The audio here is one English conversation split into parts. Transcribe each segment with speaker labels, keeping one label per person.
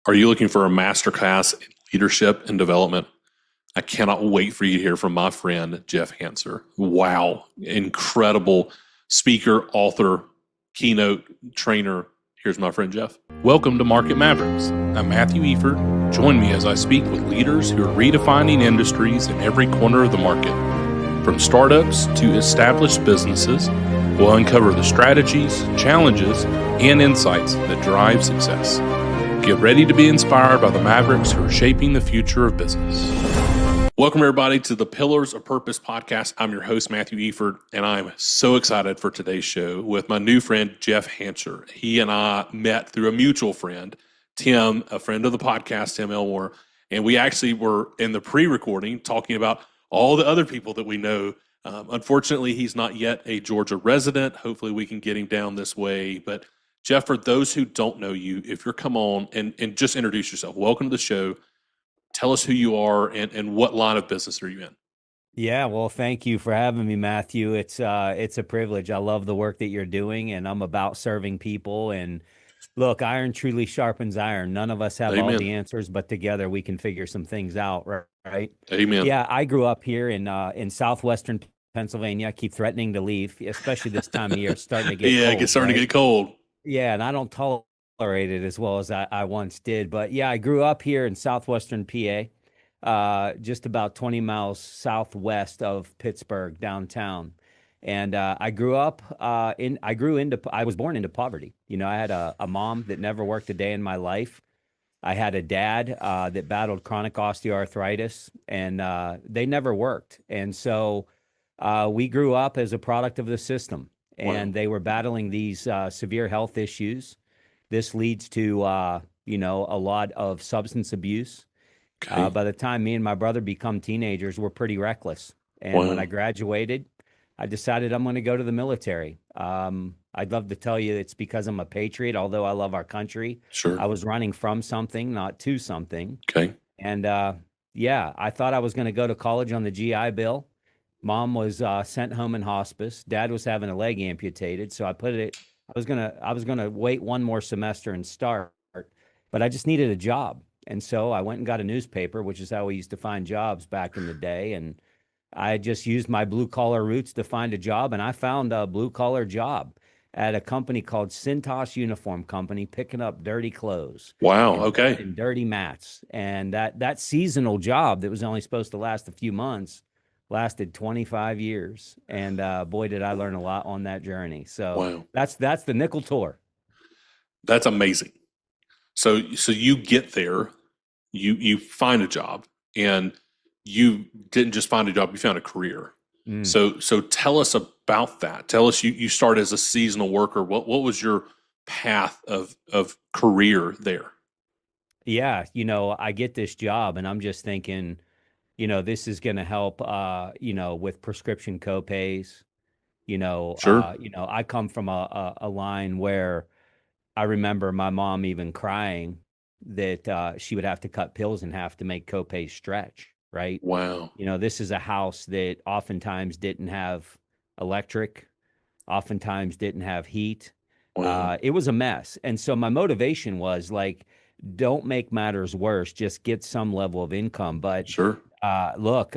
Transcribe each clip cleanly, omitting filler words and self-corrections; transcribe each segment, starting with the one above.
Speaker 1: Are you looking for a masterclass in leadership and development? I cannot wait for you to hear from my friend, Jeff Hancher. Wow. Incredible speaker, author, keynote trainer. Here's my friend, Jeff. Welcome to Market Mavericks. I'm Matthew Eford. Join me as I speak with leaders who are redefining industries in every corner of the market. From startups to established businesses, we'll uncover the strategies, challenges, and insights that drive success. Get ready to be inspired by the Mavericks who are shaping the future of business. Welcome, everybody, to the Pillars of Purpose podcast. I'm your host, Matthew Eford, and I'm so excited for today's show with my new friend, Jeff Hancher. He and I met through a mutual friend, Tim, a friend of the podcast, Tim Elmore, and we actually were in the pre-recording talking about all the other people that we know. Unfortunately, he's not yet a Georgia resident. Hopefully, we can get him down this way, but Jeff, for those who don't know you, if you're come on and just introduce yourself. Welcome to the show. Tell us who you are and what line of business are you in?
Speaker 2: Yeah, well, thank you for having me, Matthew. It's a privilege. I love the work that you're doing, and I'm about serving people. And look, iron truly sharpens iron. None of us have all
Speaker 1: Amen.
Speaker 2: the answers, but together we can figure some things out, right?
Speaker 1: Amen.
Speaker 2: Yeah, I grew up here in southwestern Pennsylvania. I keep threatening to leave, especially this time of year. It's starting to get
Speaker 1: Yeah,
Speaker 2: cold,
Speaker 1: it's starting to
Speaker 2: right?
Speaker 1: get cold.
Speaker 2: Yeah, and I don't tolerate it as well as I once did. But yeah, I grew up here in southwestern PA, just about 20 miles southwest of Pittsburgh downtown. And I was born into poverty. You know, I had a mom that never worked a day in my life. I had a dad that battled chronic osteoarthritis, and they never worked. And so we grew up as a product of the system,
Speaker 1: Wow.
Speaker 2: and they were battling these severe health issues. This leads to, a lot of substance abuse.
Speaker 1: Okay.
Speaker 2: By the time me and my brother become teenagers, we're pretty reckless. And when I
Speaker 1: Wow.
Speaker 2: graduated, I decided I'm going to go to the military. I'd love to tell you it's because I'm a patriot, although I love our country.
Speaker 1: Sure.
Speaker 2: I was running from something, not to something.
Speaker 1: Okay.
Speaker 2: And yeah, I thought I was going to go to college on the GI Bill. Mom was sent home in hospice. Dad was having a leg amputated, so I was gonna wait one more semester and start, but I just needed a job. And so I went and got a newspaper, which is how we used to find jobs back in the day. And I just used my blue collar roots to find a job, and I found a blue collar job at a company called Cintas Uniform Company, picking up dirty clothes
Speaker 1: Wow.
Speaker 2: and,
Speaker 1: Okay.
Speaker 2: and dirty mats. And that seasonal job that was only supposed to last a few months lasted 25 years. And boy, did I learn a lot on that journey. So
Speaker 1: Wow.
Speaker 2: that's the nickel tour.
Speaker 1: That's amazing. So you get there, you find a job, and you didn't just find a job, you found a career.
Speaker 2: Mm.
Speaker 1: So tell us about that. Tell us you started as a seasonal worker. What was your path of career there?
Speaker 2: Yeah, I get this job and I'm just thinking, this is going to help, with prescription copays.
Speaker 1: Sure.
Speaker 2: I come from a line where I remember my mom even crying that she would have to cut pills in half to make copays stretch, right?
Speaker 1: Wow.
Speaker 2: This is a house that oftentimes didn't have electric, oftentimes didn't have heat.
Speaker 1: Wow.
Speaker 2: It was a mess. And so my motivation was like, don't make matters worse, just get some level of income. But
Speaker 1: Sure.
Speaker 2: look,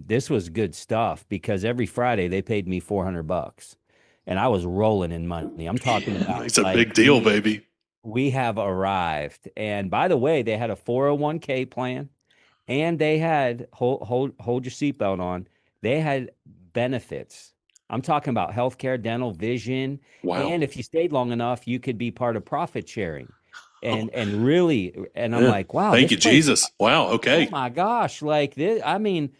Speaker 2: this was good stuff because every Friday they paid me $400 and I was rolling in money. I'm talking about
Speaker 1: It's a
Speaker 2: like
Speaker 1: big deal, baby.
Speaker 2: we have arrived. And by the way, they had a 401k plan and they had hold your seatbelt on. They had benefits. I'm talking about healthcare, dental, vision,
Speaker 1: Wow.
Speaker 2: and if you stayed long enough, you could be part of profit sharing.
Speaker 1: Oh,
Speaker 2: And really, and I'm
Speaker 1: yeah.
Speaker 2: like, wow,
Speaker 1: Thank
Speaker 2: this
Speaker 1: you,
Speaker 2: place,
Speaker 1: Jesus. Wow.
Speaker 2: oh
Speaker 1: Okay.
Speaker 2: my gosh, like this, I mean,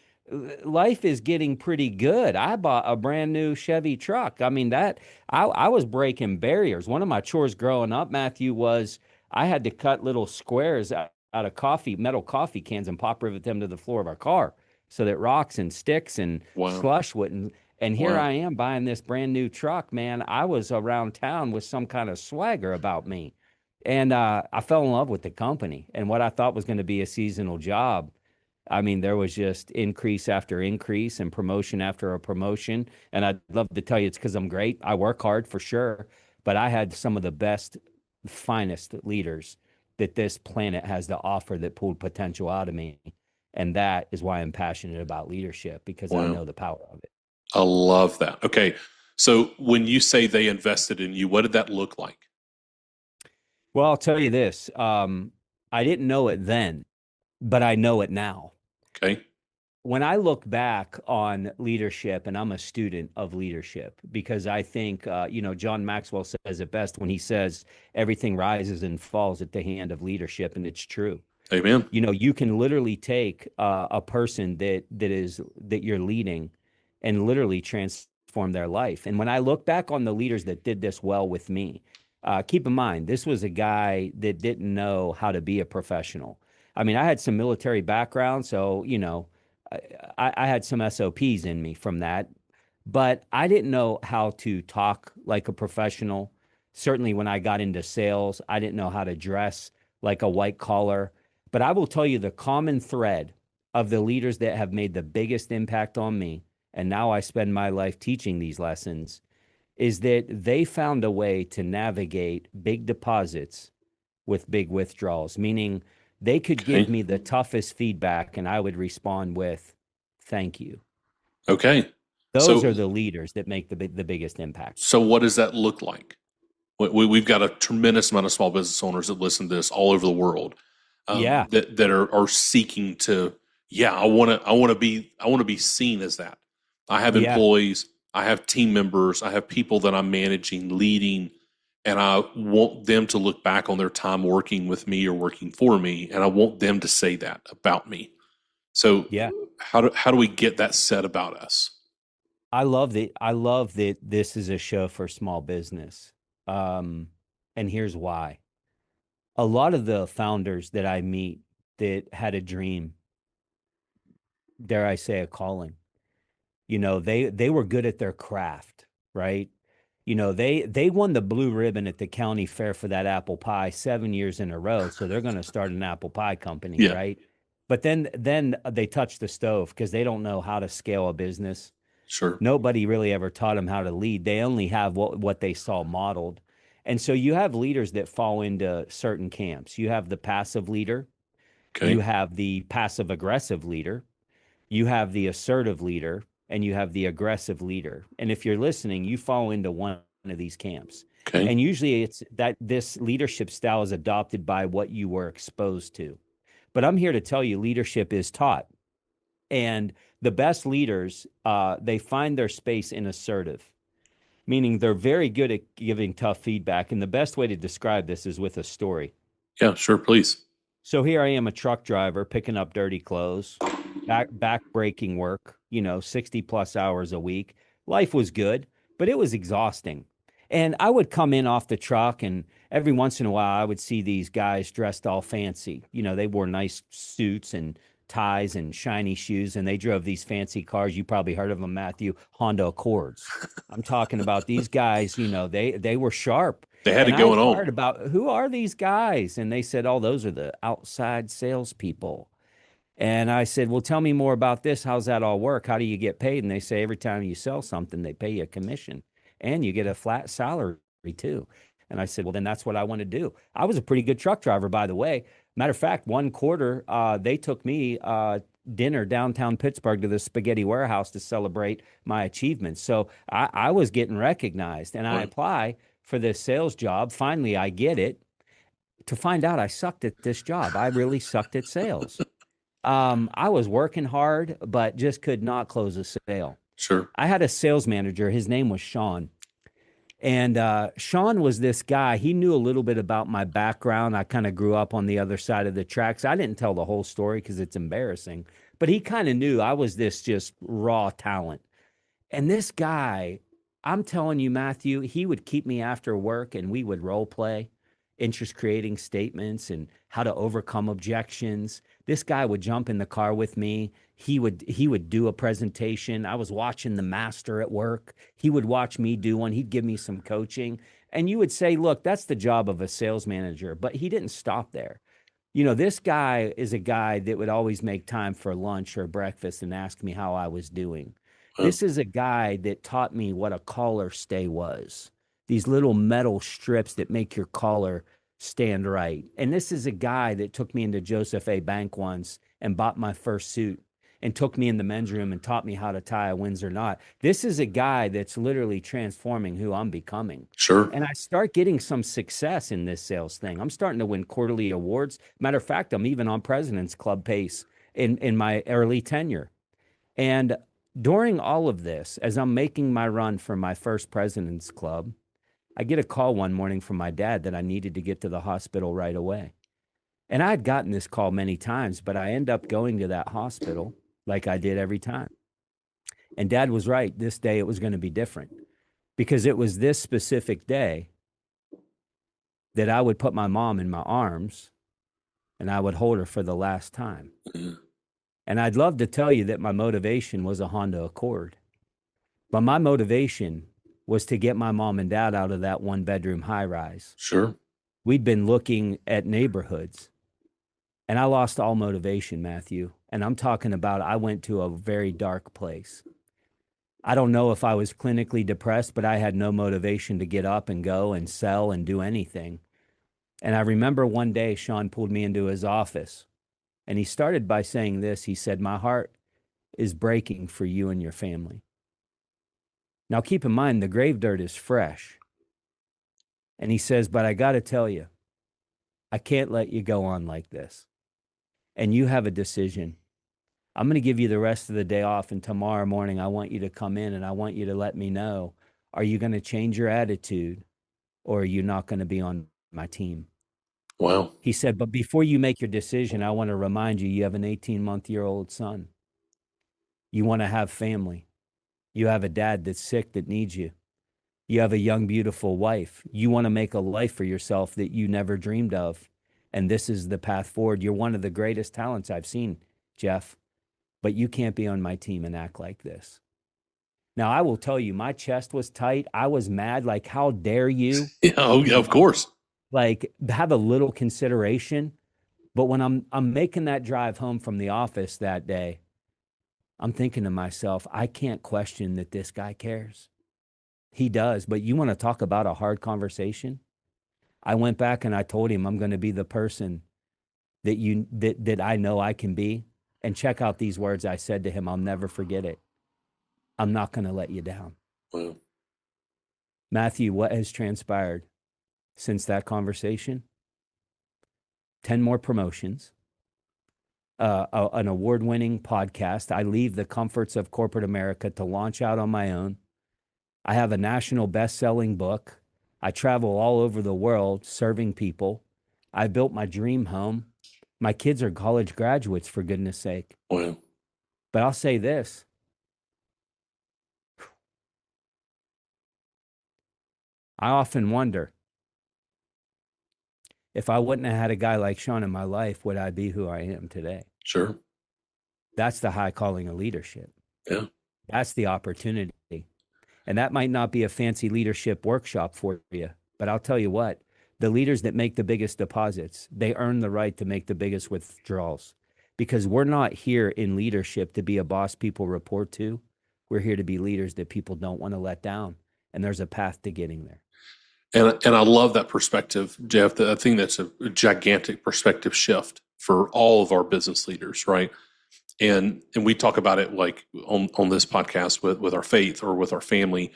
Speaker 2: life is getting pretty good. I bought a brand new Chevy truck. I mean, I was breaking barriers. One of my chores growing up, Matthew, was I had to cut little squares out of metal coffee cans and pop rivet them to the floor of our car so that rocks and sticks and
Speaker 1: Wow.
Speaker 2: slush wouldn't. And here
Speaker 1: Wow.
Speaker 2: I am buying this brand new truck, man. I was around town with some kind of swagger about me. And I fell in love with the company and what I thought was going to be a seasonal job. I mean, there was just increase after increase and promotion after a promotion. And I'd love to tell you it's because I'm great. I work hard for sure, but I had some of the best, finest leaders that this planet has to offer that pulled potential out of me. And that is why I'm passionate about leadership, because I
Speaker 1: Wow.
Speaker 2: know the power of it.
Speaker 1: I love that. Okay. So when you say they invested in you, what did that look like?
Speaker 2: Well, I'll tell you this. I didn't know it then, but I know it now.
Speaker 1: Okay.
Speaker 2: When I look back on leadership, and I'm a student of leadership, because I think, John Maxwell says it best when he says everything rises and falls at the hand of leadership, and it's true.
Speaker 1: Amen.
Speaker 2: You can literally take a person that you're leading and literally transform their life. And when I look back on the leaders that did this well with me, keep in mind, this was a guy that didn't know how to be a professional. I mean, I had some military background, so, I had some SOPs in me from that, but I didn't know how to talk like a professional. Certainly, when I got into sales, I didn't know how to dress like a white collar. But I will tell you the common thread of the leaders that have made the biggest impact on me, and now I spend my life teaching these lessons, is that they found a way to navigate big deposits with big withdrawals, meaning they could give
Speaker 1: Okay.
Speaker 2: me the toughest feedback and I would respond with, thank you.
Speaker 1: Okay.
Speaker 2: Those
Speaker 1: So
Speaker 2: are the leaders that make the biggest impact.
Speaker 1: so what does that look like? We've got a tremendous amount of small business owners that listen to this all over the world,
Speaker 2: Yeah.
Speaker 1: that are seeking to. Yeah, I want to be seen as that. I have
Speaker 2: Yeah.
Speaker 1: employees, I have team members, I have people that I'm managing, leading, and I want them to look back on their time working with me or working for me, and I want them to say that about me. So
Speaker 2: Yeah.
Speaker 1: how do we get that said about us?
Speaker 2: I love that this is a show for small business. Um, and here's why. A lot of the founders that I meet that had a dream, dare I say a calling, they were good at their craft, right? They won the blue ribbon at the county fair for that apple pie 7 years in a row, so they're going to start an apple pie company,
Speaker 1: Yeah,
Speaker 2: right? But then they touch the stove because they don't know how to scale a business.
Speaker 1: sure.
Speaker 2: Nobody really ever taught them how to lead. They only have what they saw modeled. And so you have leaders that fall into certain camps. You have the passive leader, you
Speaker 1: Okay,
Speaker 2: have the passive aggressive leader, you have the assertive leader, and you have the aggressive leader. And if you're listening, you fall into one of these camps.
Speaker 1: okay,
Speaker 2: And usually it's that this leadership style is adopted by what you were exposed to. But I'm here to tell you leadership is taught. And the best leaders, they find their space in assertive, meaning they're very good at giving tough feedback. And the best way to describe this is with a story.
Speaker 1: yeah, sure, please.
Speaker 2: So here I am, a truck driver picking up dirty clothes, back breaking work, 60 plus hours a week. Life was good, but it was exhausting. And I would come in off the truck, and every once in a while I would see these guys dressed all fancy. They wore nice suits and ties and shiny shoes, and they drove these fancy cars. You probably heard of them, Matthew, Honda Accords. I'm talking about these guys, they were sharp.
Speaker 1: They had
Speaker 2: And
Speaker 1: it
Speaker 2: I
Speaker 1: going on.
Speaker 2: inquired about who are these guys? And they said, oh, those are the outside salespeople. And I said, well, tell me more about this. How's that all work? How do you get paid? And they say every time you sell something, they pay you a commission and you get a flat salary too. And I said, well, then that's what I want to do. I was a pretty good truck driver, by the way. Matter of fact, one quarter, they took me dinner downtown Pittsburgh to the Spaghetti Warehouse to celebrate my achievements. So I was getting recognized, and I
Speaker 1: Right.
Speaker 2: apply for this sales job. Finally, I get it. To find out I sucked at this job. I really sucked at sales. I was working hard, but just could not close a sale.
Speaker 1: Sure.
Speaker 2: I had a sales manager. His name was Sean. And Sean was this guy. He knew a little bit about my background. I kind of grew up on the other side of the tracks. I didn't tell the whole story because it's embarrassing, but he kind of knew I was this just raw talent. And this guy, I'm telling you, Matthew, he would keep me after work and we would role play interest creating statements and how to overcome objections. This guy would jump in the car with me. He would do a presentation. I was watching the master at work. He would watch me do one. He'd give me some coaching. And you would say, look, that's the job of a sales manager. But he didn't stop there. This guy is a guy that would always make time for lunch or breakfast and ask me how I was doing.
Speaker 1: Well,
Speaker 2: This is a guy that taught me what a collar stay was. These little metal strips that make your collar stand right. And this is a guy that took me into Joseph A. Bank once and bought my first suit and took me in the men's room and taught me how to tie a Windsor knot. This is a guy that's literally transforming who I'm becoming.
Speaker 1: Sure.
Speaker 2: And I start getting some success in this sales thing. I'm starting to win quarterly awards. Matter of fact, I'm even on President's Club pace in my early tenure. And during all of this, as I'm making my run for my first President's Club, I get a call one morning from my dad that I needed to get to the hospital right away. And I had gotten this call many times, but I end up going to that hospital like I did every time. And dad was right. This day it was going to be different because it was this specific day that I would put my mom in my arms and I would hold her for the last time. And I'd love to tell you that my motivation was a Honda Accord, but my motivation was to get my mom and dad out of that 1-bedroom high rise.
Speaker 1: Sure.
Speaker 2: We'd been looking at neighborhoods and I lost all motivation, Matthew. And I'm talking about, I went to a very dark place. I don't know if I was clinically depressed, but I had no motivation to get up and go and sell and do anything. And I remember one day Sean pulled me into his office and he started by saying this. He said, "My heart is breaking for you and your family." Now, keep in mind, the grave dirt is fresh. And he says, "But I got to tell you, I can't let you go on like this. And you have a decision. I'm going to give you the rest of the day off. And tomorrow morning, I want you to come in and I want you to let me know, are you going to change your attitude or are you not going to be on my team?"
Speaker 1: Wow.
Speaker 2: He said, "But before you make your decision, I want to remind you, you have an 18-month-old son. You want to have family. You have a dad that's sick that needs you. You have a young, beautiful wife. You want to make a life for yourself that you never dreamed of. And this is the path forward. You're one of the greatest talents I've seen, Jeff, but you can't be on my team and act like this." Now, I will tell you, my chest was tight. I was mad. Like, how dare you?
Speaker 1: Yeah, oh, yeah, of course.
Speaker 2: Like, have a little consideration. But when I'm making that drive home from the office that day, I'm thinking to myself, I can't question that this guy cares. He does. But you want to talk about a hard conversation? I went back and I told him I'm going to be the person that I know I can be. And check out these words I said to him. I'll never forget it. I'm not going to let you down.
Speaker 1: Wow.
Speaker 2: Matthew, what has transpired since that conversation? 10 more promotions, an award-winning podcast. I leave the comforts of corporate America to launch out on my own. I have a national best-selling book. I travel all over the world serving people. I built my dream home. My kids are college graduates, for goodness sake.
Speaker 1: Wow.
Speaker 2: But I'll say this. I often wonder, if I wouldn't have had a guy like Sean in my life, would I be who I am today?
Speaker 1: Sure.
Speaker 2: That's the high calling of leadership.
Speaker 1: Yeah.
Speaker 2: That's the opportunity. And that might not be a fancy leadership workshop for you, but I'll tell you what, the leaders that make the biggest deposits, they earn the right to make the biggest withdrawals, because we're not here in leadership to be a boss people report to. We're here to be leaders that people don't want to let down. And there's a path to getting there.
Speaker 1: And I love that perspective, Jeff. I think that's a gigantic perspective shift for all of our business leaders, right? And we talk about it like on this podcast with our faith or with our family.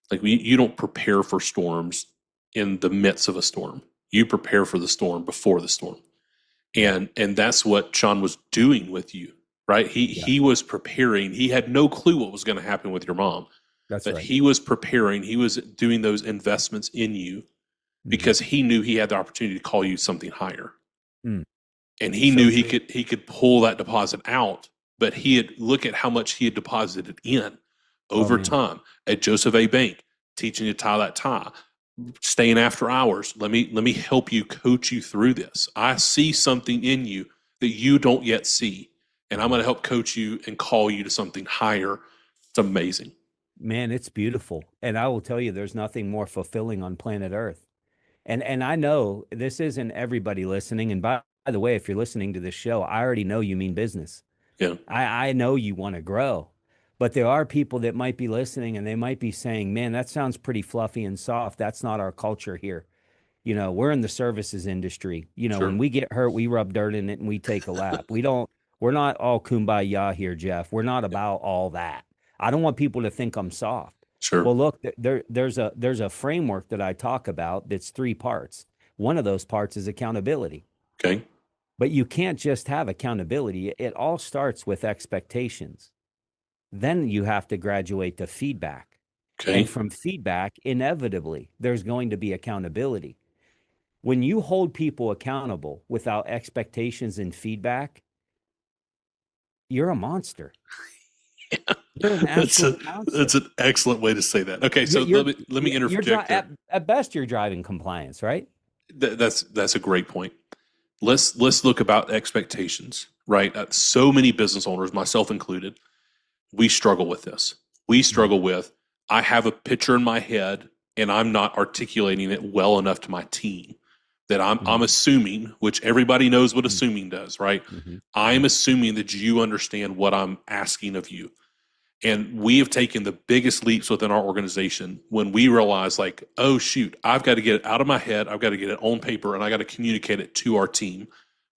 Speaker 1: Like you don't prepare for storms in the midst of a storm. You prepare for the storm before the storm. And that's what Sean was doing with you, right? He was preparing. He had no clue what was going to happen with your mom.
Speaker 2: That's
Speaker 1: but
Speaker 2: right.
Speaker 1: He was preparing. He was doing those investments in you because he knew he had the opportunity to call you something higher.
Speaker 2: Mm.
Speaker 1: And he knew he could pull that deposit out, but he had look at how much he had deposited in over time at Joseph A. Bank, teaching you to tie that tie, staying after hours. Let me help you, coach you through this. I see something in you that you don't yet see, and I'm going to help coach you and call you to something higher. It's amazing.
Speaker 2: Man, it's beautiful. And I will tell you, there's nothing more fulfilling on planet Earth. And I know this isn't everybody listening. And by the way, if you're listening to this show, I already know you mean business.
Speaker 1: Yeah.
Speaker 2: I know you want to grow. But there are people that might be listening and they might be saying, man, that sounds pretty fluffy and soft. That's not our culture here. We're in the services industry. When
Speaker 1: Sure.
Speaker 2: we get hurt, we rub dirt in it and we take a lap. We're not all kumbaya here, Jeff. We're not about all that. I don't want people to think I'm soft.
Speaker 1: Sure.
Speaker 2: Well, look, there's a framework that I talk about that's three parts. One of those parts is accountability.
Speaker 1: Okay.
Speaker 2: But you can't just have accountability. It all starts with expectations. Then you have to graduate to feedback. And
Speaker 1: Okay.
Speaker 2: from feedback, inevitably, there's going to be accountability. When you hold people accountable without expectations and feedback, you're a monster. You're an
Speaker 1: That's
Speaker 2: absolute monster.
Speaker 1: that's an excellent way to say that. Okay, so let me interject there.
Speaker 2: At best, you're driving compliance, right?
Speaker 1: That's a great point. Let's look about expectations, right? So many business owners, myself included, we struggle with this. We struggle with, I have a picture in my head and I'm not articulating it well enough to my team that I'm assuming, which everybody knows what assuming does, right? I'm assuming that you understand what I'm asking of you. And we have taken the biggest leaps within our organization when we realize, like, oh, shoot, I've got to get it out of my head. I've got to get it on paper and I got to communicate it to our team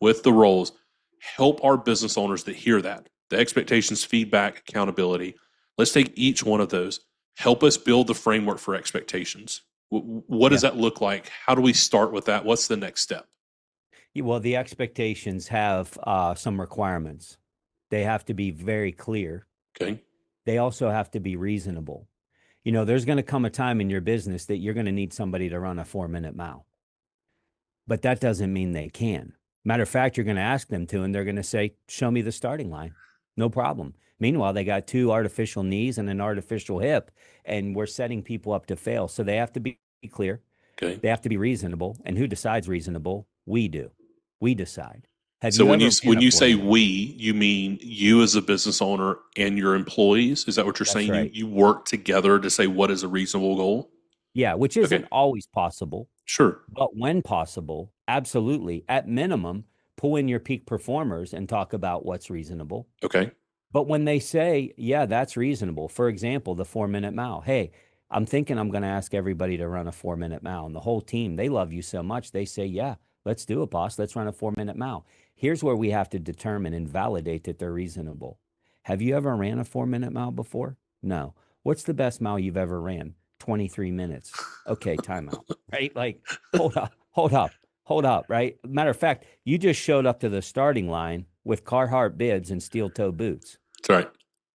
Speaker 1: with the roles. Help our business owners that hear that. The expectations, feedback, accountability. Let's take each one of those. Help us build the framework for expectations. What does that look like? How do we start with that? What's the next step?
Speaker 2: Well, the expectations have some requirements. They have to be very clear.
Speaker 1: Okay.
Speaker 2: They also have to be reasonable. There's going to come a time in your business that you're going to need somebody to run a 4-minute mile. But that doesn't mean they can. Matter of fact, you're going to ask them to, and they're going to say, show me the starting line. No problem. Meanwhile, they got 2 artificial knees and an artificial hip, and we're setting people up to fail. So they have to be clear.
Speaker 1: Okay.
Speaker 2: They have to be reasonable. And who decides reasonable? We do. We decide.
Speaker 1: So when you say we, you mean you as a business owner and your employees? Is that what you're saying?
Speaker 2: Right.
Speaker 1: You work together to say what is a reasonable goal?
Speaker 2: Yeah, which isn't always possible.
Speaker 1: Sure.
Speaker 2: But when possible, absolutely. At minimum, pull in your peak performers and talk about what's reasonable.
Speaker 1: Okay.
Speaker 2: But when they say, yeah, that's reasonable, for example, the 4-minute mile, hey, I'm thinking I'm going to ask everybody to run a 4-minute mile. And the whole team, they love you so much. They say, yeah, let's do it, boss. Let's run a 4-minute mile. Here's where we have to determine and validate that they're reasonable. Have you ever ran a 4-minute mile before? No. What's the best mile you've ever ran? 23 minutes. Okay, timeout, right? Like, hold up, right? Matter of fact, you just showed up to the starting line with Carhartt bibs and steel toe boots.
Speaker 1: That's right.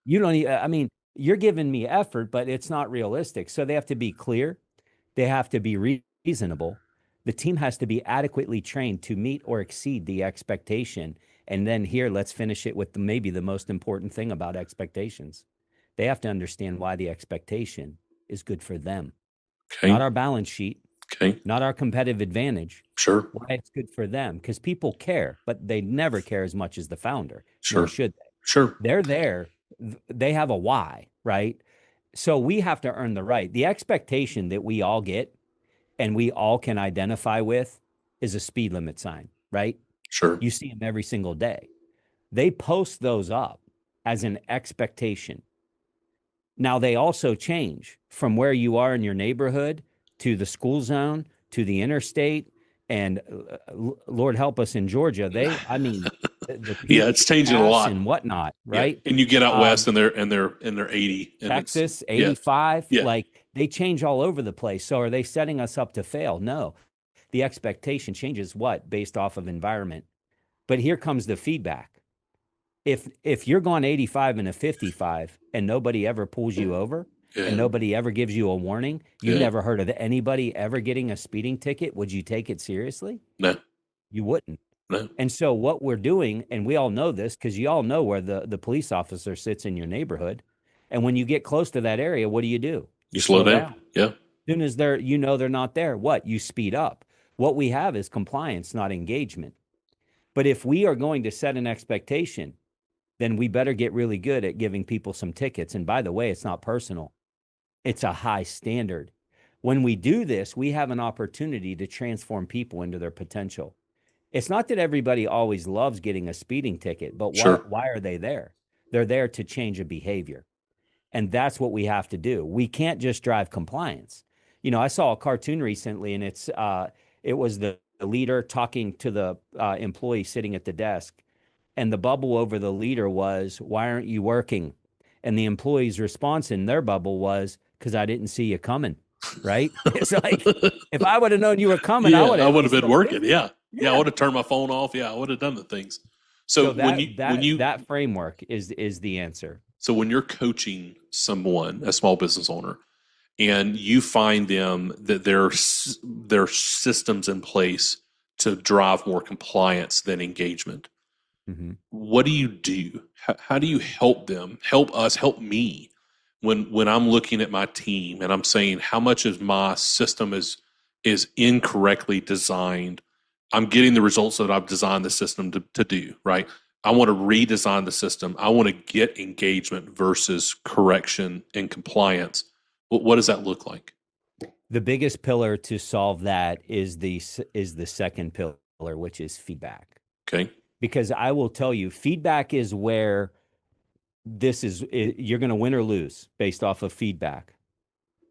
Speaker 2: You don't I mean, you're giving me effort, but it's not realistic. So they have to be clear. They have to be reasonable. The team has to be adequately trained to meet or exceed the expectation. And then here, let's finish it with maybe the most important thing about expectations. They have to understand why the expectation is good for them.
Speaker 1: Okay.
Speaker 2: Not our balance sheet.
Speaker 1: Okay.
Speaker 2: Not our competitive advantage.
Speaker 1: Sure.
Speaker 2: Why it's good for them. Because people care, but they never care as much as the founder.
Speaker 1: Sure.
Speaker 2: Nor should they.
Speaker 1: Sure.
Speaker 2: They're there. They have a why, right? So we have to earn the right. The expectation that we all get and we all can identify with is a speed limit sign, right?
Speaker 1: Sure.
Speaker 2: You see them every single day. They post those up as an expectation. Now, they also change from where you are in your neighborhood to the school zone to the interstate. And Lord help us in Georgia.
Speaker 1: Yeah, it's changing a lot
Speaker 2: and whatnot, right?
Speaker 1: Yeah. And you get out west and they're 80. And
Speaker 2: Texas, 85.
Speaker 1: Yeah.
Speaker 2: Like they change all over the place. So are they setting us up to fail? No. The expectation changes based off of environment. But here comes the feedback. If you're going 85 and a 55 and nobody ever pulls you over and nobody ever gives you a warning, you never heard of anybody ever getting a speeding ticket, would you take it seriously?
Speaker 1: No.
Speaker 2: You wouldn't.
Speaker 1: No.
Speaker 2: And so what we're doing, and we all know this because you all know where the police officer sits in your neighborhood. And when you get close to that area, what do?
Speaker 1: You slow down. Yeah.
Speaker 2: As soon as they're not there, what? You speed up. What we have is compliance, not engagement. But if we are going to set an expectation, then we better get really good at giving people some tickets. And by the way, it's not personal. It's a high standard. When we do this, we have an opportunity to transform people into their potential. It's not that everybody always loves getting a speeding ticket, but why are they there? They're there to change a behavior. And that's what we have to do. We can't just drive compliance. I saw a cartoon recently and It was the leader talking to the employee sitting at the desk. And the bubble over the leader was, why aren't you working? And the employee's response in their bubble was, because I didn't see you coming. Right? It's like, if I would have known you were coming, I
Speaker 1: Yeah,
Speaker 2: would
Speaker 1: I
Speaker 2: have at
Speaker 1: would have
Speaker 2: least
Speaker 1: been
Speaker 2: looked
Speaker 1: working.
Speaker 2: busy.
Speaker 1: Yeah, I would have turned my phone off. Yeah, I would have done the things.
Speaker 2: So
Speaker 1: So when you
Speaker 2: that framework is the answer.
Speaker 1: so when you're coaching someone, a small business owner, and you find them that there are systems in place to drive more compliance than engagement,
Speaker 2: Mm-hmm.
Speaker 1: what do you do? How do you help them? Help us, help me when I'm looking at my team and I'm saying how much of my system is incorrectly designed. I'm getting the results that I've designed the system to do, right? I want to redesign the system. I want to get engagement versus correction and compliance. What does that look like?
Speaker 2: The biggest pillar to solve that is the second pillar, which is feedback.
Speaker 1: Okay.
Speaker 2: Because I will tell you, feedback is where you're going to win or lose based off of feedback.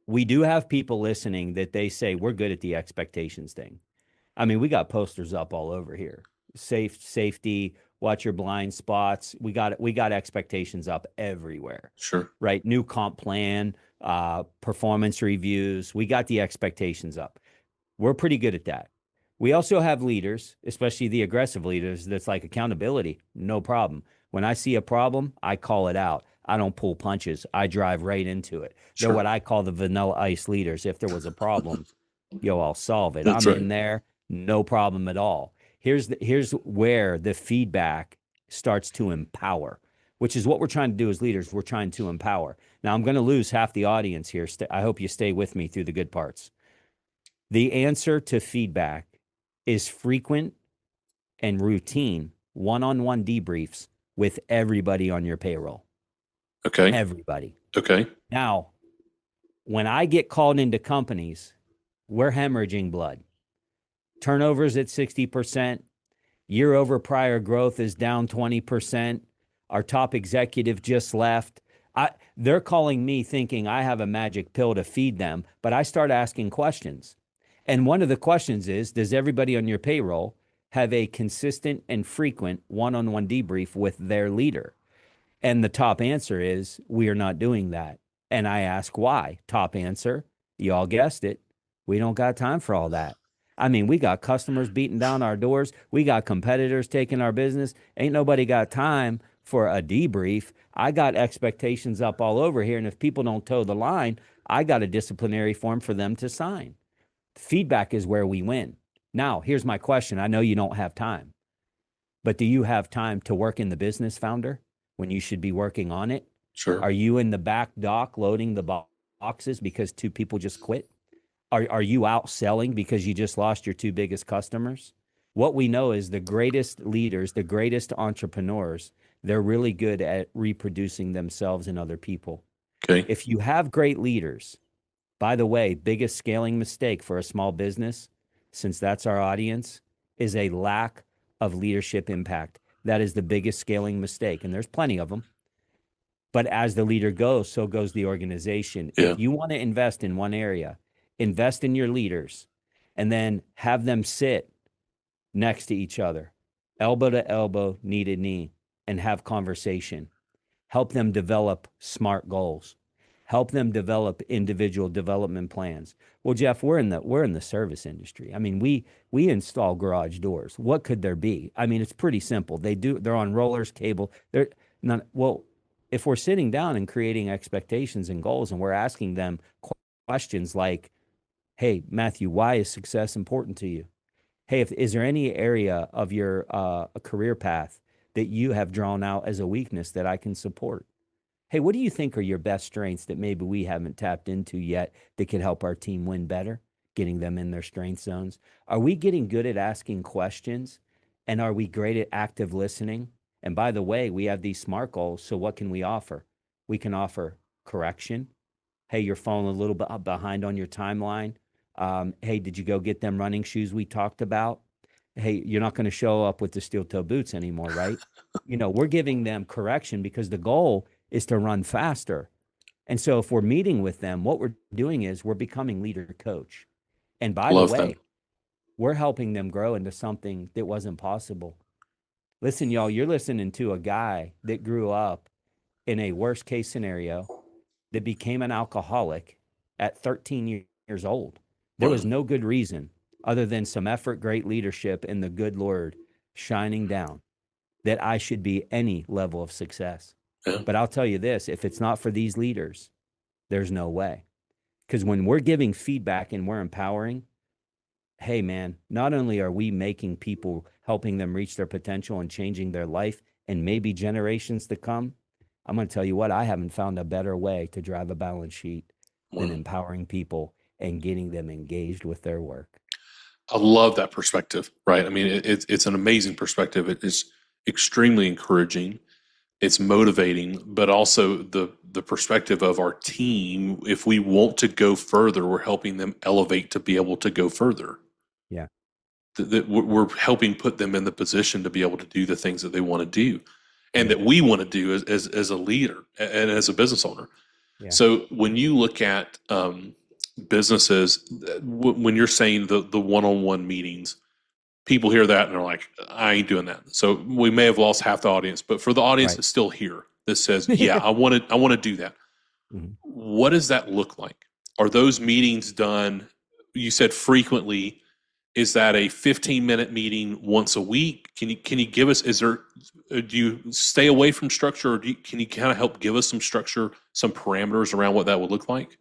Speaker 2: We do have people listening that they say we're good at the expectations thing. I mean, we got posters up all over here. Safety, watch your blind spots. We got expectations up everywhere.
Speaker 1: Sure.
Speaker 2: Right? New comp plan, performance reviews. We got the expectations up. We're pretty good at that. We also have leaders, especially the aggressive leaders, that's like accountability. No problem. When I see a problem, I call it out. I don't pull punches. I drive right into it.
Speaker 1: Sure.
Speaker 2: They're what I call the vanilla ice leaders. If there was a problem, I'll solve it.
Speaker 1: That's
Speaker 2: I'm
Speaker 1: right.
Speaker 2: in there, no problem at all. Here's where the feedback starts to empower, which is what we're trying to do as leaders. We're trying to empower. Now, I'm going to lose half the audience here. I hope you stay with me through the good parts. The answer to feedback is frequent and routine one-on-one debriefs with everybody on your payroll.
Speaker 1: Okay.
Speaker 2: Everybody.
Speaker 1: Okay.
Speaker 2: Now, when I get called into companies, we're hemorrhaging blood. Turnover's at 60%. Year over prior growth is down 20%. Our top executive just left. They're calling me thinking I have a magic pill to feed them, but I start asking questions. And one of the questions is, does everybody on your payroll have a consistent and frequent one-on-one debrief with their leader? And the top answer is, we are not doing that. And I ask why. Top answer, you all guessed it. We don't got time for all that. I mean, we got customers beating down our doors. We got competitors taking our business. Ain't nobody got time for a debrief. I got expectations up all over here. And if people don't toe the line, I got a disciplinary form for them to sign. Feedback is where we win. Now, here's my question. I know you don't have time, but do you have time to work in the business, founder, when you should be working on it?
Speaker 1: Sure.
Speaker 2: Are you in the back dock loading the boxes because two people just quit? Are you out selling because you just lost your two biggest customers? What we know is the greatest leaders, the greatest entrepreneurs, they're really good at reproducing themselves and other people.
Speaker 1: Okay.
Speaker 2: If you have great leaders, by the way, biggest scaling mistake for a small business, since that's our audience, is a lack of leadership impact. That is the biggest scaling mistake, and there's plenty of them. But as the leader goes, so goes the organization.
Speaker 1: Yeah.
Speaker 2: If you want to invest in one area, invest in your leaders, and then have them sit next to each other, elbow to elbow, knee to knee, and have conversation. Help them develop smart goals. Help them develop individual development plans. Well, Jeff, we're in the service industry. I mean, we install garage doors. What could there be? I mean, it's pretty simple. They're on rollers, cable. They're not, well, if we're sitting down and creating expectations and goals and we're asking them questions like, hey, Matthew, why is success important to you? Hey, is there any area of your career path that you have drawn out as a weakness that I can support? Hey, what do you think are your best strengths that maybe we haven't tapped into yet that could help our team win better, getting them in their strength zones? Are we getting good at asking questions? And are we great at active listening? And by the way, we have these SMART goals. So what can we offer? We can offer correction. Hey, you're falling a little bit behind on your timeline. Hey, did you go get them running shoes we talked about? Hey, you're not going to show up with the steel toe boots anymore, right? We're giving them correction because the goal is to run faster. And so if we're meeting with them, what we're doing is we're becoming leader coach. And by the way, we're helping them grow into something that wasn't possible. Listen, y'all, you're listening to a guy that grew up in a worst case scenario, that became an alcoholic at 13 years old. There was
Speaker 1: Wow.
Speaker 2: no good reason other than some effort, great leadership, and the good Lord shining down that I should be any level of success.
Speaker 1: Yeah.
Speaker 2: But I'll tell you this, if it's not for these leaders, there's no way. Because when we're giving feedback and we're empowering, hey, man, not only are we making people, helping them reach their potential and changing their life and maybe generations to come, I'm going to tell you what, I haven't found a better way to drive a balance sheet than
Speaker 1: Wow.
Speaker 2: empowering people and getting them engaged with their work.
Speaker 1: I love that perspective, right? I mean, it's an amazing perspective. It is extremely encouraging. It's motivating, but also the perspective of our team. If we want to go further, we're helping them elevate to be able to go further.
Speaker 2: Yeah.
Speaker 1: That we're helping put them in the position to be able to do the things that they want to do, and
Speaker 2: Yeah.
Speaker 1: that we want to do as a leader and as a business owner.
Speaker 2: Yeah.
Speaker 1: So when you look at businesses, when you're saying the one-on-one meetings, people hear that and they're like, I ain't doing that. So we may have lost half the audience, but for the audience
Speaker 2: Right.
Speaker 1: that's still here, that says, yeah, I want to do that.
Speaker 2: Mhm.
Speaker 1: What does that look like? Are those meetings done? You said frequently. Is that a 15-minute meeting once a week? Can you give us? Do you stay away from structure, or can you kind of help give us some structure, some parameters around what that would look like?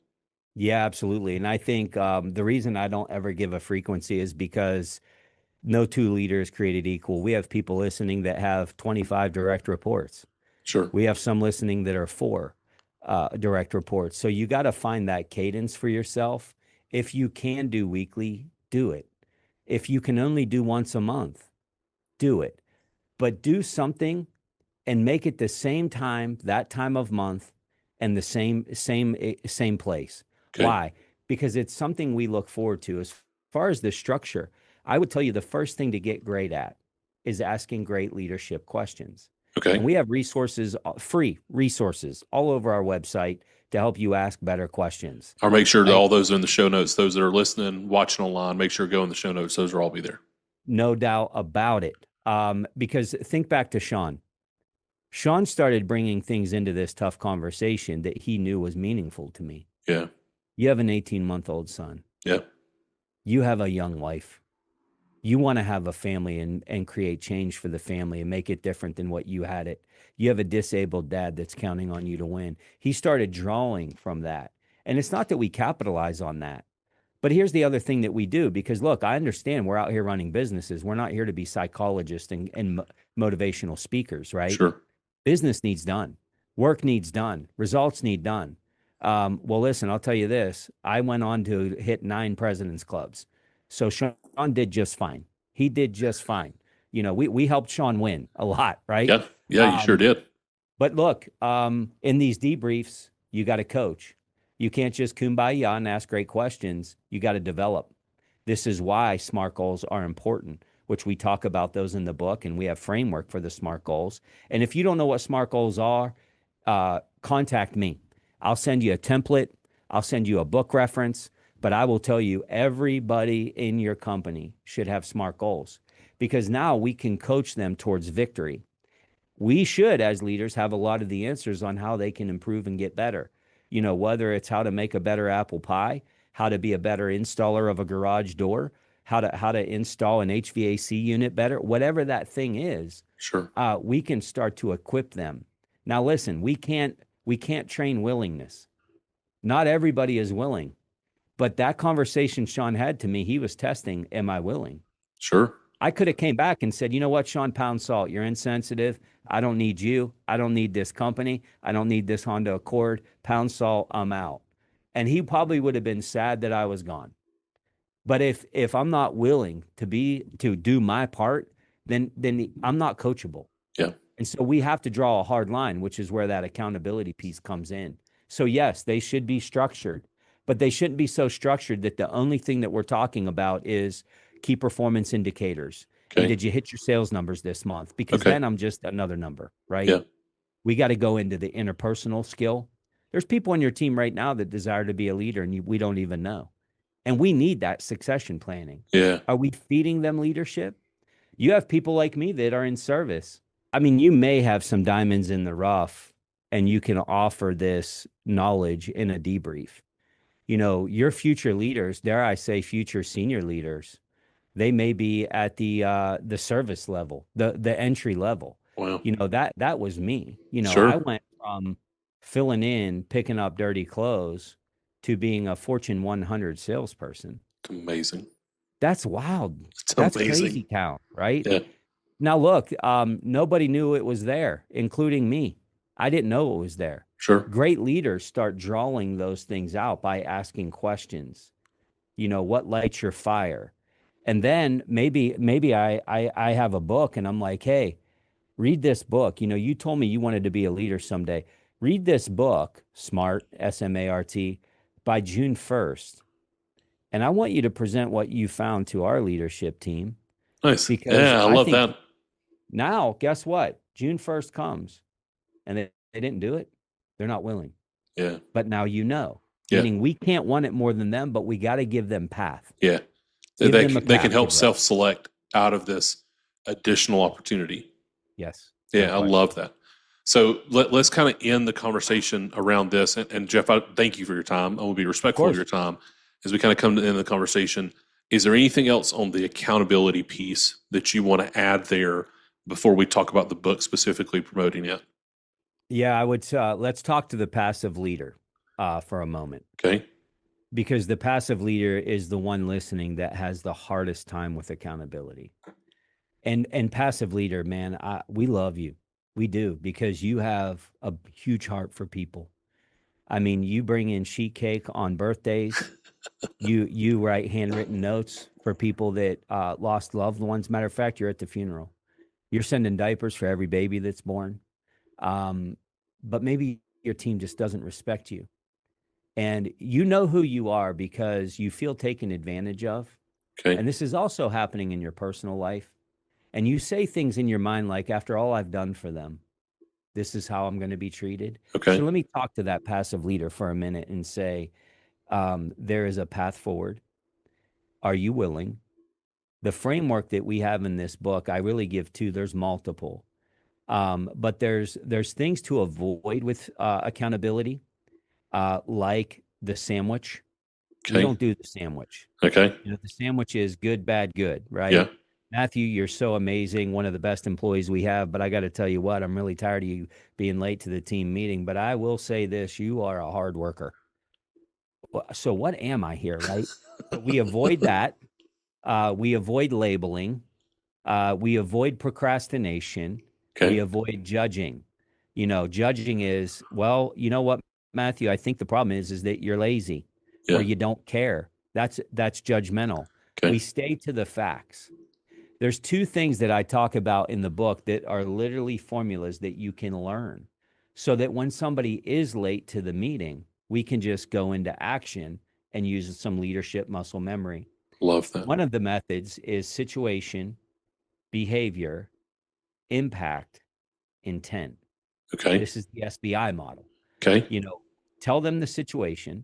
Speaker 2: Yeah, absolutely. And I think the reason I don't ever give a frequency is because no two leaders created equal. We have people listening that have 25 direct reports.
Speaker 1: Sure.
Speaker 2: We have some listening that are 4 direct reports. So you got to find that cadence for yourself. If you can do weekly, do it. If you can only do once a month, do it. But do something and make it the same time, that time of month, and the same place.
Speaker 1: Okay.
Speaker 2: Why? Because it's something we look forward to. As far as the structure, I would tell you the first thing to get great at is asking great leadership questions.
Speaker 1: Okay.
Speaker 2: And we have resources, free resources all over our website to help you ask better questions.
Speaker 1: I'll make sure that
Speaker 2: Right?
Speaker 1: all those are in the show notes. Those that are listening, watching online, make sure to go in the show notes. Those will all be there.
Speaker 2: No doubt about it. Because think back to Sean. Sean started bringing things into this tough conversation that he knew was meaningful to me.
Speaker 1: Yeah.
Speaker 2: You have an 18-month-old son.
Speaker 1: Yeah.
Speaker 2: You have a young wife. You want to have a family and create change for the family and make it different than what you had it. You have a disabled dad that's counting on you to win. He started drawing from that. And it's not that we capitalize on that. But here's the other thing that we do, because look, I understand we're out here running businesses. We're not here to be psychologists and motivational speakers, right?
Speaker 1: Sure.
Speaker 2: Business needs done. Work needs done. Results need done. Well, listen, I'll tell you this. I went on to hit 9 President's Clubs. So Sean did just fine. He did just fine. You know, we helped Sean win a lot, right?
Speaker 1: Yeah. Yeah, you sure did.
Speaker 2: But look, in these debriefs, you got to coach. You can't just kumbaya and ask great questions. You got to develop. This is why SMART goals are important, which we talk about those in the book, and we have framework for the SMART goals. And if you don't know what SMART goals are, contact me. I'll send you a template. I'll send you a book reference, but I will tell you everybody in your company should have SMART goals, because now we can coach them towards victory. We should, as leaders, have a lot of the answers on how they can improve and get better. You know, whether it's how to make a better apple pie, how to be a better installer of a garage door, how to install an HVAC unit better, whatever that thing is.
Speaker 1: Sure.
Speaker 2: We can start to equip them. Now, listen, we can't train willingness. Not everybody is willing, but that conversation Sean had to me, he was testing, am I willing?
Speaker 1: Sure.
Speaker 2: I could have came back and said, you know what, Sean, pound salt, you're insensitive. I don't need you. I don't need this company. I don't need this Honda Accord. Pound salt, I'm out. And he probably would have been sad that I was gone. But if I'm not willing to do my part, then I'm not coachable.
Speaker 1: Yeah.
Speaker 2: And so we have to draw a hard line, which is where that accountability piece comes in. So yes, they should be structured, but they shouldn't be so structured that the only thing that we're talking about is key performance indicators.
Speaker 1: Okay.
Speaker 2: And did you hit your sales numbers this month? Because
Speaker 1: Okay.
Speaker 2: then I'm just another number, right?
Speaker 1: Yeah.
Speaker 2: We got to go into the interpersonal skill. There's people on your team right now that desire to be a leader, and we don't even know. And we need that succession planning.
Speaker 1: Yeah.
Speaker 2: Are we feeding them leadership? You have people like me that are in service. I mean, you may have some diamonds in the rough and you can offer this knowledge in a debrief. Your future leaders, dare I say future senior leaders, they may be at the service level, the entry level.
Speaker 1: Wow.
Speaker 2: That was me. I
Speaker 1: Sure.
Speaker 2: went from filling in, picking up dirty clothes to being a Fortune 100 salesperson.
Speaker 1: It's amazing.
Speaker 2: That's wild.
Speaker 1: It's
Speaker 2: That's
Speaker 1: amazing.
Speaker 2: crazy town, right?
Speaker 1: Yeah.
Speaker 2: Now look, nobody knew it was there, including me. I didn't know it was there.
Speaker 1: Sure.
Speaker 2: Great leaders start drawing those things out by asking questions. What lights your fire? And then maybe I have a book and I'm like, hey, read this book. You told me you wanted to be a leader someday. Read this book, SMART, SMART, by June 1st. And I want you to present what you found to our leadership team.
Speaker 1: Nice.
Speaker 2: Because
Speaker 1: Yeah, I love
Speaker 2: think
Speaker 1: that.
Speaker 2: Now, guess what? June 1st comes and they didn't do it. They're not willing.
Speaker 1: Yeah.
Speaker 2: But now
Speaker 1: Yeah.
Speaker 2: meaning we can't want it more than them, but we got to give them path.
Speaker 1: Yeah.
Speaker 2: Give
Speaker 1: They
Speaker 2: them a
Speaker 1: can
Speaker 2: path to
Speaker 1: help
Speaker 2: grow.
Speaker 1: self-select out of this additional opportunity.
Speaker 2: Yes.
Speaker 1: Yeah,
Speaker 2: No
Speaker 1: I
Speaker 2: question.
Speaker 1: love that. So let's kind of end the conversation around this. And Jeff, I thank you for your time. I will be respectful of
Speaker 2: course.
Speaker 1: your time as we kind of come to the end of the conversation. Is there anything else on the accountability piece that you want to add there before we talk about the book specifically promoting it?
Speaker 2: Yeah, I would. Let's talk to the passive leader for a moment,
Speaker 1: Okay.
Speaker 2: because the passive leader is the one listening that has the hardest time with accountability. And passive leader, man, we love you. We do, because you have a huge heart for people. I mean, you bring in sheet cake on birthdays. You write handwritten notes for people that lost loved ones. Matter of fact, you're at the funeral. You're sending diapers for every baby that's born. But maybe your team just doesn't respect you. And you know who you are because you feel taken advantage of.
Speaker 1: Okay.
Speaker 2: And this is also happening in your personal life. And you say things in your mind like, after all I've done for them, this is how I'm going to be treated.
Speaker 1: Okay.
Speaker 2: So let me talk to that passive leader for a minute and say, there is a path forward. Are you willing? The framework that we have in this book, I really give two. There's multiple. But there's things to avoid with accountability, like the sandwich.
Speaker 1: Okay.
Speaker 2: You don't do the sandwich.
Speaker 1: Okay.
Speaker 2: The sandwich is good, bad, good, right?
Speaker 1: Yeah.
Speaker 2: Matthew, you're so amazing, one of the best employees we have, but I got to tell you what, I'm really tired of you being late to the team meeting, but I will say this, you are a hard worker. So what am I here, right? So we avoid that. We avoid labeling. We avoid procrastination.
Speaker 1: Okay.
Speaker 2: We avoid judging. Judging is, well, you know what, Matthew, I think the problem is that you're lazy
Speaker 1: Yeah.
Speaker 2: or you don't care. That's judgmental.
Speaker 1: Okay.
Speaker 2: We stay to the facts. There's two things that I talk about in the book that are literally formulas that you can learn so that when somebody is late to the meeting, we can just go into action and use some leadership muscle memory.
Speaker 1: Love that.
Speaker 2: One of the methods is situation, behavior, impact, intent.
Speaker 1: Okay.
Speaker 2: This is the SBI model.
Speaker 1: Okay.
Speaker 2: Tell them the situation,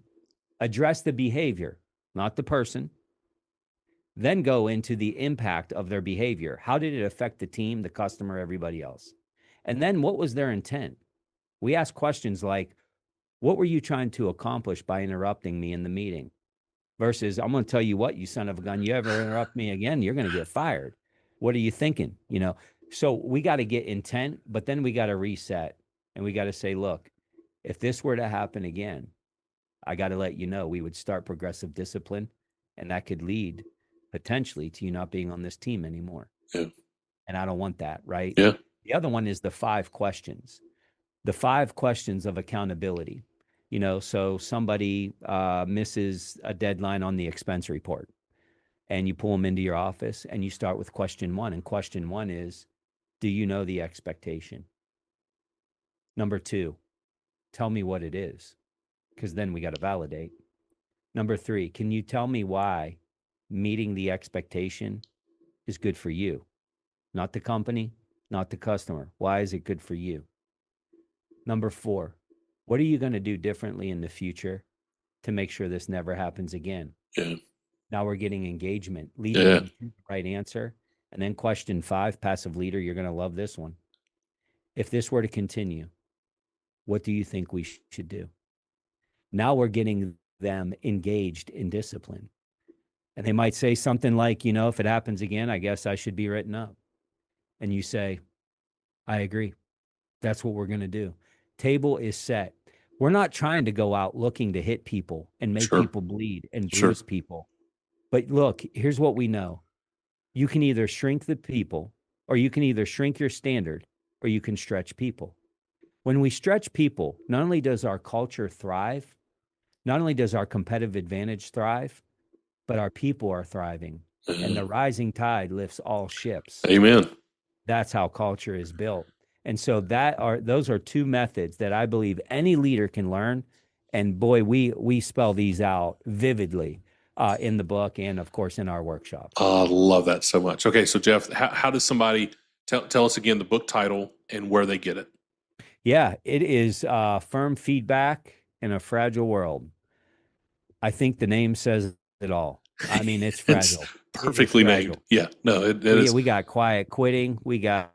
Speaker 2: address the behavior, not the person, then go into the impact of their behavior. How did it affect the team, the customer, everybody else? And then what was their intent? We ask questions like, what were you trying to accomplish by interrupting me in the meeting? Versus, I'm going to tell you what, you son of a gun, you ever interrupt me again, you're going to get fired. What are you thinking? So we got to get intent, but then we got to reset and we got to say, look, if this were to happen again, I got to let you know we would start progressive discipline, and that could lead potentially to you not being on this team anymore.
Speaker 1: Yeah.
Speaker 2: And I don't want that, right?
Speaker 1: Yeah.
Speaker 2: The other one is the 5 questions. The 5 questions of accountability. So somebody misses a deadline on the expense report, and you pull them into your office and you start with question 1. And question 1 is, do you know the expectation? Number 2, tell me what it is, because then we got to validate. Number 3, can you tell me why meeting the expectation is good for you? Not the company, not the customer. Why is it good for you? Number 4, what are you going to do differently in the future to make sure this never happens again?
Speaker 1: Yeah.
Speaker 2: Now we're getting engagement, leading them to the right answer. And then question 5, passive leader, you're going to love this one. If this were to continue, what do you think we should do? Now we're getting them engaged in discipline. And they might say something like, if it happens again, I guess I should be written up. And you say, I agree. That's what we're going to do. Table is set. We're not trying to go out looking to hit people and make people bleed and bruise people. But look, here's what we know. You can either shrink the people, or you can either shrink your standard, or you can stretch people. When we stretch people, not only does our culture thrive, not only does our competitive advantage thrive, but our people are thriving. And the rising tide lifts all ships.
Speaker 1: Amen.
Speaker 2: That's how culture is built. And so those are 2 methods that I believe any leader can learn. And boy, we spell these out vividly in the book and, of course, in our workshop.
Speaker 1: I love that so much. Okay, so Jeff, how does somebody tell us again the book title and where they get it?
Speaker 2: Yeah, it is Firm Feedback in a Fragile World. I think the name says it all. I mean, it's fragile.
Speaker 1: It's perfectly named. Yeah, no, it is.
Speaker 2: We got quiet quitting. We got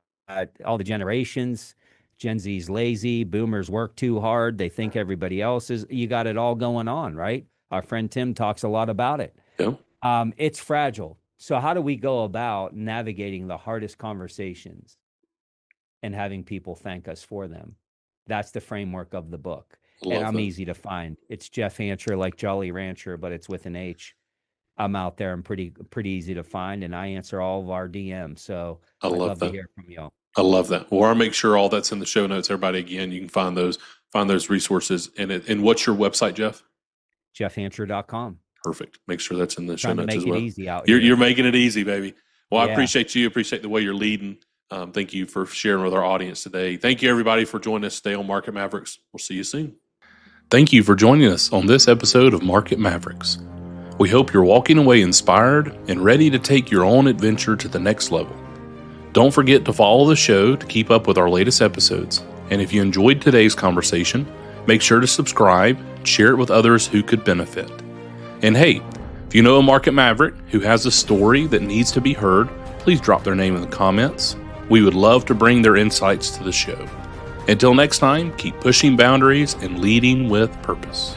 Speaker 2: all the generations. Gen Z's lazy. Boomers work too hard. They think everybody else is. You got it all going on, right? Our friend Tim talks a lot about it.
Speaker 1: Yeah.
Speaker 2: It's fragile. So how do we go about navigating the hardest conversations and having people thank us for them? That's the framework of the book. And I'm easy to find. It's Jeff Hancher, like Jolly Rancher, but it's with an H. I'm out there. I'm pretty easy to find, and I answer all of our DMs. So I'd love to hear from y'all.
Speaker 1: I love that. Well, I'll make sure all that's in the show notes. Everybody, again, you can find those resources. And what's your website, Jeff?
Speaker 2: JeffHancher.com.
Speaker 1: Perfect. Make sure that's in the show notes as well.
Speaker 2: Make it easy out here.
Speaker 1: You're making it easy, baby. Well, I appreciate you. Appreciate the way you're leading. Thank you for sharing with our audience today. Thank you, everybody, for joining us today on Market Mavericks. We'll see you soon. Thank you for joining us on this episode of Market Mavericks. We hope you're walking away inspired and ready to take your own adventure to the next level. Don't forget to follow the show to keep up with our latest episodes. And if you enjoyed today's conversation, make sure to subscribe, share it with others who could benefit. And hey, if you know a market maverick who has a story that needs to be heard, please drop their name in the comments. We would love to bring their insights to the show. Until next time, keep pushing boundaries and leading with purpose.